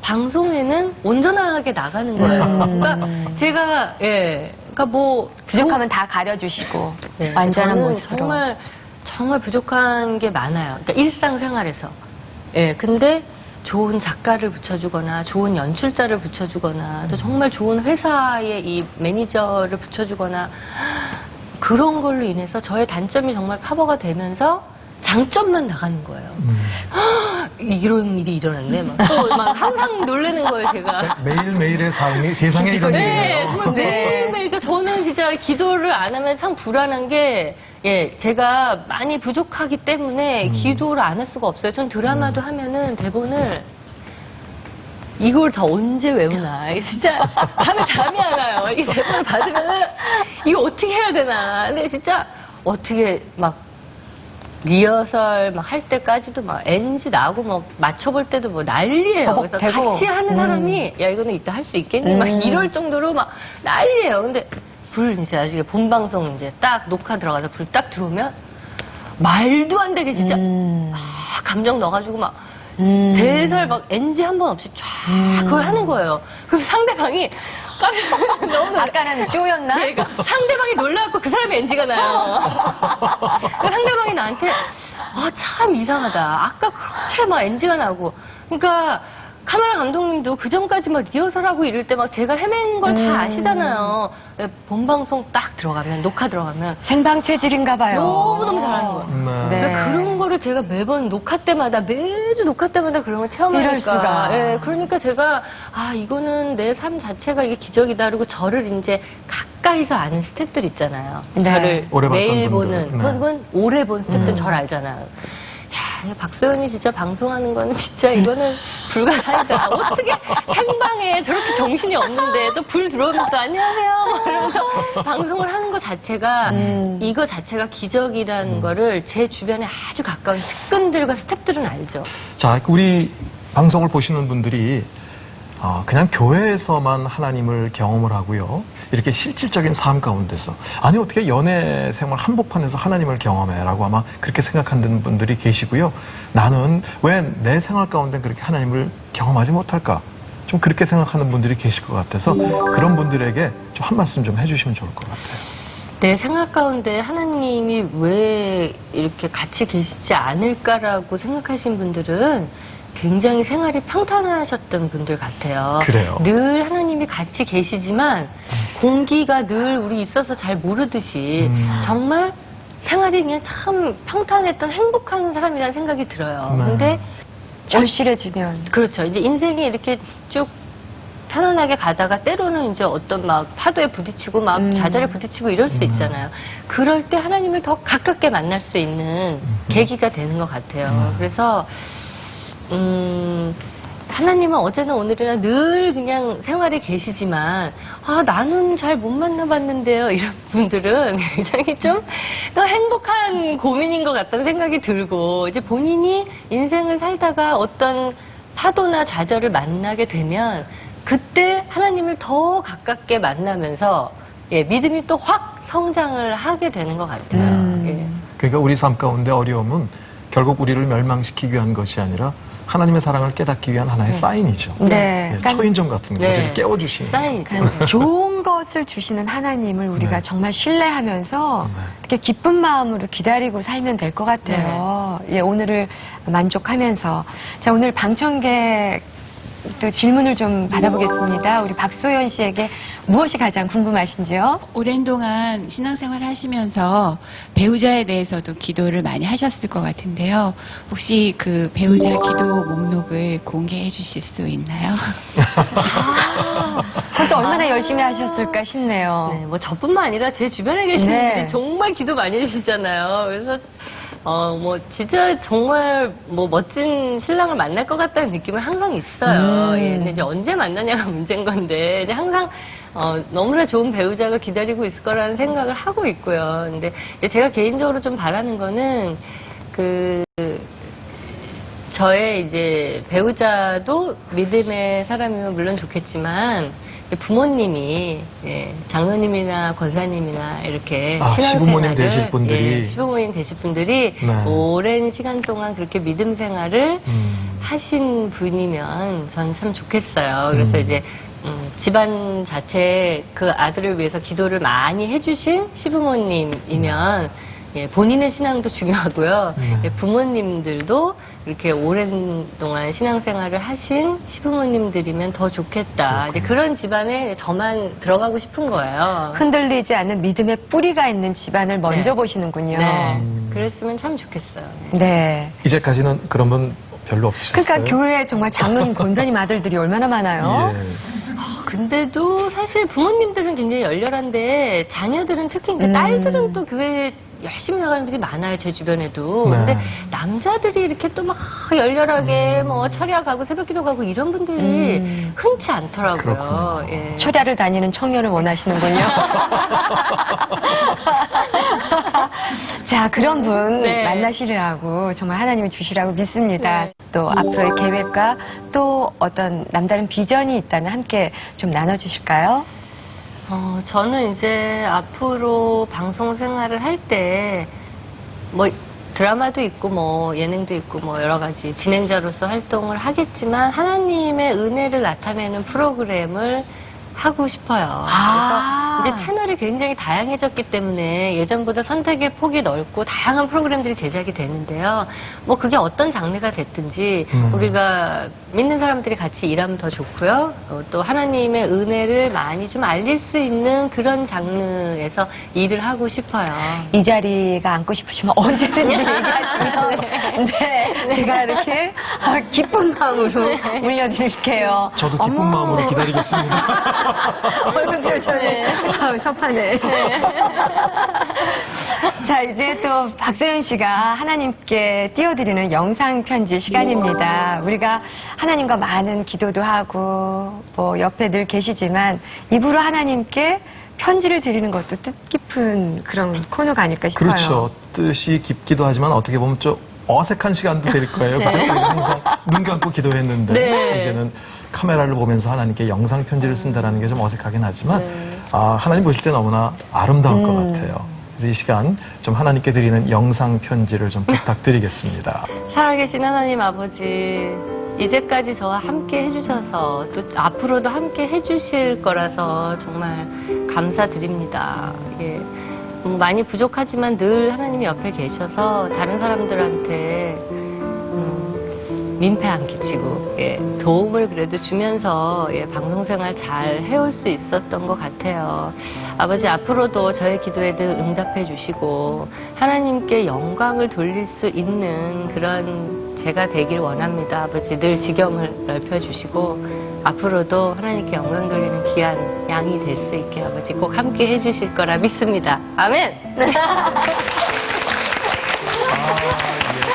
방송에는 온전하게 나가는 거예요. 그러니까 제가 그러니까 부족하면 다 가려주시고, 네, 완전한 저는 모습으로. 정말 부족한 게 많아요. 그러니까 일상생활에서. 근데 좋은 작가를 붙여주거나 좋은 연출자를 붙여주거나 또 정말 좋은 회사의 이 매니저를 붙여주거나 그런 걸로 인해서 저의 단점이 정말 커버가 되면서 장점만 나가는 거예요. 이런 일이 일어났네. 또 막 항상 놀라는 거예요, 제가. 매일매일의 삶이 세상에 이런 네, 일이네요. 매일매일. 그러니까 저는 진짜 기도를 안 하면 참 불안한 게, 예, 제가 많이 부족하기 때문에 기도를 안 할 수가 없어요. 전 드라마도 하면은 대본을 이걸 다 언제 외우나. 이게 진짜 밤에 잠이 안 와요. 이 대본을 받으면은 이거 어떻게 해야 되나. 근데 진짜 어떻게 막 리허설 막 할 때까지도 막 NG 나고 막 맞춰볼 때도 뭐 난리예요. 그래서 버벅대고. 같이 하는 사람이 야 이거는 이따 할 수 있겠니? 막 이럴 정도로 막 난리예요. 근데 불 이제 나중에 본 방송 이제 딱 녹화 들어가서 불 딱 들어오면 말도 안 되게 진짜 감정 넣어가지고 막 대설 막 NG 한 번 없이 쫙 그걸 하는 거예요. 그럼 상대방이 깜짝 너무 아까는 쇼였나? 그러니까 상대방이 놀라갖고 그 사람이 NG가 나요. 그 상대방이 나한테 참 이상하다. 아까 그렇게 막 NG가 나고. 그러니까 카메라 감독님도 그 전까지 막 리허설하고 이럴 때 막 제가 헤맨 걸 다 아시잖아요. 본방송 딱 들어가면 녹화 들어가면 생방 체질인가 봐요. 너무너무 잘하는 거예요. 네. 그러니까 그런 거를 제가 매번 녹화 때마다 매주 녹화 때마다 그런 걸 체험하니까 이럴 수가. 예, 그러니까 제가 이거는 내 삶 자체가 이게 기적이다. 그리고 저를 이제 가까이서 아는 스태프들 있잖아요. 네. 저를 오래 봤던 매일 분들. 보는 네. 혹은 오래 본 스태프들은 저를 알잖아요. 야, 박소연이 진짜 방송하는 거는 진짜 이거는 불가사의다. 어떻게 생방에 저렇게 정신이 없는데 또 불 들어오면서 안녕하세요 막 이러면서 방송을 하는 것 자체가 이거 자체가 기적이라는 거를 제 주변에 아주 가까운 측근들과 스태프들은 알죠. 자, 우리 방송을 보시는 분들이 그냥 교회에서만 하나님을 경험을 하고요. 이렇게 실질적인 삶 가운데서 아니 어떻게 연애 생활 한복판에서 하나님을 경험해라고 아마 그렇게 생각하는 분들이 계시고요. 나는 왜 내 생활 가운데 그렇게 하나님을 경험하지 못할까? 좀 그렇게 생각하는 분들이 계실 것 같아서 그런 분들에게 좀 한 말씀 좀 해주시면 좋을 것 같아요. 내 생각 가운데 하나님이 왜 이렇게 같이 계시지 않을까라고 생각하신 분들은 굉장히 생활이 평탄하셨던 분들 같아요. 그래요. 늘 하나님이 같이 계시지만 공기가 늘 우리 있어서 잘 모르듯이 정말 생활이 그냥 참 평탄했던 행복한 사람이라는 생각이 들어요. 네. 근데 절실해지면. 그렇죠. 이제 인생이 이렇게 쭉 편안하게 가다가 때로는 이제 어떤 막 파도에 부딪히고 막 좌절에 부딪히고 이럴 수 있잖아요. 그럴 때 하나님을 더 가깝게 만날 수 있는 계기가 되는 것 같아요. 그래서 하나님은 어제나 오늘이나 늘 그냥 생활에 계시지만 나는 잘 못 만나봤는데요. 이런 분들은 굉장히 좀 더 행복한 고민인 것 같다는 생각이 들고 이제 본인이 인생을 살다가 어떤 파도나 좌절을 만나게 되면 그때 하나님을 더 가깝게 만나면서 믿음이 또 확 성장을 하게 되는 것 같아요. 예. 그러니까 우리 삶 가운데 어려움은 결국 우리를 멸망시키기 위한 것이 아니라 하나님의 사랑을 깨닫기 위한 하나의 사인이죠. 네. 예, 초인종 같은 거 우리를 깨워주시는 사인이죠. 좋은 것을 주시는 하나님을 우리가 네. 정말 신뢰하면서 네. 이렇게 기쁜 마음으로 기다리고 살면 될 것 같아요. 예, 오늘을 만족하면서. 자, 오늘 방청객 또 질문을 좀 받아보겠습니다. 우리 박소연 씨에게 무엇이 가장 궁금하신지요? 오랜 동안 신앙생활 하시면서 배우자에 대해서도 기도를 많이 하셨을 것 같은데요. 혹시 그 배우자 기도 목록을 공개해 주실 수 있나요? 그것도 얼마나 열심히 하셨을까 싶네요. 네, 뭐 저뿐만 아니라 제 주변에 계신 네. 분들이 정말 기도 많이 해주시잖아요. 그래서 뭐 진짜 정말 뭐 멋진 신랑을 만날 것 같다는 느낌을 항상 있어요. 예, 근데 이제 언제 만나냐가 문제인 건데 이제 항상 너무나 좋은 배우자가 기다리고 있을 거라는 생각을 하고 있고요. 근데 제가 개인적으로 좀 바라는 거는 저의 이제 배우자도 믿음의 사람이면 물론 좋겠지만 부모님이 장로님이나 권사님이나 이렇게 시부모님 신앙생활을 되실 분들이 시부모님 되실 분들이 네. 오랜 시간 동안 그렇게 믿음 생활을 하신 분이면 전 참 좋겠어요. 그래서 이제 집안 자체에 그 아들을 위해서 기도를 많이 해주신 시부모님이면 본인의 신앙도 중요하고요. 부모님들도 이렇게 오랜 동안 신앙생활을 하신 시부모님들이면 더 좋겠다. 이제 그런 집안에 저만 들어가고 싶은 거예요. 흔들리지 않는 믿음의 뿌리가 있는 집안을 먼저 네. 보시는군요. 네. 그랬으면 참 좋겠어요. 네. 이제까지는 그런 분 별로 없으셨어요? 그러니까 교회에 정말 장로님 권사님 아들들이 얼마나 많아요. 예. 근데도 사실 부모님들은 굉장히 열렬한데 자녀들은 특히 이제 딸들은 또 교회에 열심히 나가는 분들이 많아요, 제 주변에도. 네. 근데 남자들이 이렇게 또 막 열렬하게 뭐 철야 가고 새벽기도 가고 이런 분들이 흔치 않더라고요. 그렇군요. 예. 철야를 다니는 청년을 원하시는군요. 자, 그런 분 네. 만나시라고 정말 하나님이 주시라고 믿습니다. 네. 또 앞으로의 계획과 또 어떤 남다른 비전이 있다면 함께 좀 나눠주실까요? 저는 이제 앞으로 방송 생활을 할 때, 뭐, 드라마도 있고, 뭐, 예능도 있고, 뭐, 여러 가지 진행자로서 활동을 하겠지만, 하나님의 은혜를 나타내는 프로그램을 하고 싶어요. 아. 그래서 이제 채널이 굉장히 다양해졌기 때문에 예전보다 선택의 폭이 넓고 다양한 프로그램들이 제작이 되는데요. 뭐 그게 어떤 장르가 됐든지 우리가 믿는 사람들이 같이 일하면 더 좋고요. 또 하나님의 은혜를 많이 좀 알릴 수 있는 그런 장르에서 일을 하고 싶어요. 이 자리가 앉고 싶으시면 언제든지 얘기하시면 네, 제가 이렇게 기쁜 마음으로 물려드릴게요. 저도 기쁜 어머. 마음으로 기다리겠습니다. 얼굴 표정이 섭하네. 자, 이제 또 박소연 씨가 하나님께 띄워드리는 영상 편지 시간입니다. 우리가 하나님과 많은 기도도 하고 뭐 옆에 늘 계시지만 입으로 하나님께 편지를 드리는 것도 뜻깊은 그런 코너가 아닐까 싶어요. 그렇죠. 뜻이 깊기도 하지만 어떻게 보면 좀 어색한 시간도 될 거예요. 네. 항상 눈 감고 기도했는데 네. 이제는 카메라를 보면서 하나님께 영상 편지를 쓴다는 게 좀 어색하긴 하지만 네. 하나님 보실 때 너무나 아름다울 것 음. 같아요. 그래서 이 시간 좀 하나님께 드리는 영상 편지를 좀 부탁드리겠습니다. 살아계신 하나님 아버지, 이제까지 저와 함께 해주셔서 또 앞으로도 함께 해주실 거라서 정말 감사드립니다. 이게 많이 부족하지만 늘 하나님이 옆에 계셔서 다른 사람들한테 민폐 안 끼치고 도움을 그래도 주면서 방송생활 잘 해올 수 있었던 것 같아요. 아버지 앞으로도 저의 기도에 늘 응답해 주시고 하나님께 영광을 돌릴 수 있는 그런 제가 되길 원합니다. 아버지 늘 지경을 넓혀 주시고 앞으로도 하나님께 영광 돌리는 귀한 양이 될 수 있게 아버지 꼭 함께 해주실 거라 믿습니다. 아멘. 예,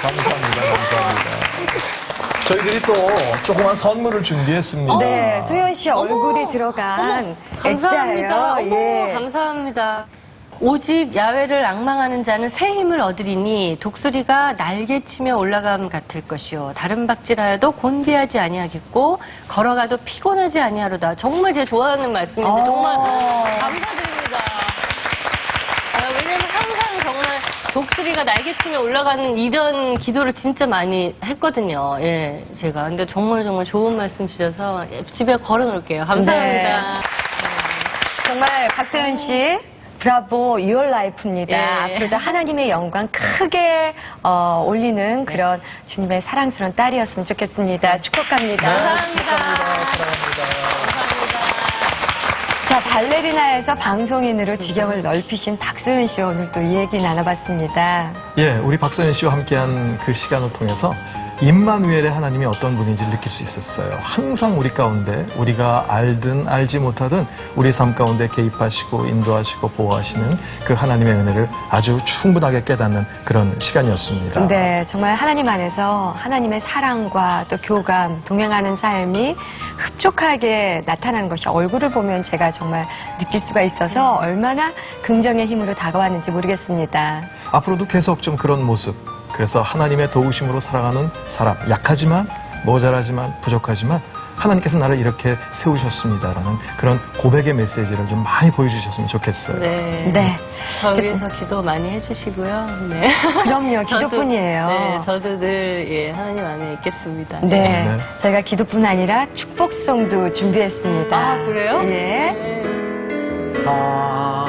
감사합니다. 감사합니다. 저희들이 또 조그만 선물을 준비했습니다. 네, 소연 씨 얼굴이 어머, 들어간 감사합니다. 액자예요. 어머, 예. 감사합니다. 오직 야외를 앙망하는 자는 새 힘을 얻으리니 독수리가 날개치며 올라감 같을 것이요 다른 박질하여도 곤비하지 아니하겠고 걸어가도 피곤하지 아니하로다. 정말 제가 좋아하는 말씀인데 정말 감사드립니다. 왜냐면 항상 정말 독수리가 날개치며 올라가는 이런 기도를 진짜 많이 했거든요. 예, 제가. 근데 정말 좋은 말씀 주셔서 집에 걸어 놓을게요. 감사합니다. 네. 정말 박소연 씨 브라보 유얼 라이프입니다. 예. 앞으로도 하나님의 영광 크게 올리는 그런 주님의 사랑스러운 딸이었으면 좋겠습니다. 축복합니다. 감사합니다. 자, 발레리나에서 방송인으로 지경을 넓히신 박소연 씨와 오늘 또 이 얘기 나눠봤습니다. 예, 우리 박소연 씨와 함께한 그 시간을 통해서 임마누엘의 하나님이 어떤 분인지 느낄 수 있었어요. 항상 우리 가운데 우리가 알든 알지 못하든 우리 삶 가운데 개입하시고 인도하시고 보호하시는 그 하나님의 은혜를 아주 충분하게 깨닫는 그런 시간이었습니다. 네, 정말 하나님 안에서 하나님의 사랑과 또 교감, 동행하는 삶이 흡족하게 나타나는 것이 얼굴을 보면 제가 정말 느낄 수가 있어서 얼마나 긍정의 힘으로 다가왔는지 모르겠습니다. 앞으로도 계속 좀 그런 모습, 그래서 하나님의 도우심으로 살아가는 사람, 약하지만 모자라지만 부족하지만 하나님께서 나를 이렇게 세우셨습니다라는 그런 고백의 메시지를 좀 많이 보여주셨으면 좋겠어요. 네. 네. 저 위해서 기도 많이 해주시고요. 네. 그럼요, 기도뿐이에요. 네, 저도 늘 하나님 안에 있겠습니다. 네, 네. 저희가 기도뿐 아니라 축복송도 준비했습니다. 아, 그래요? 예. 네. 아.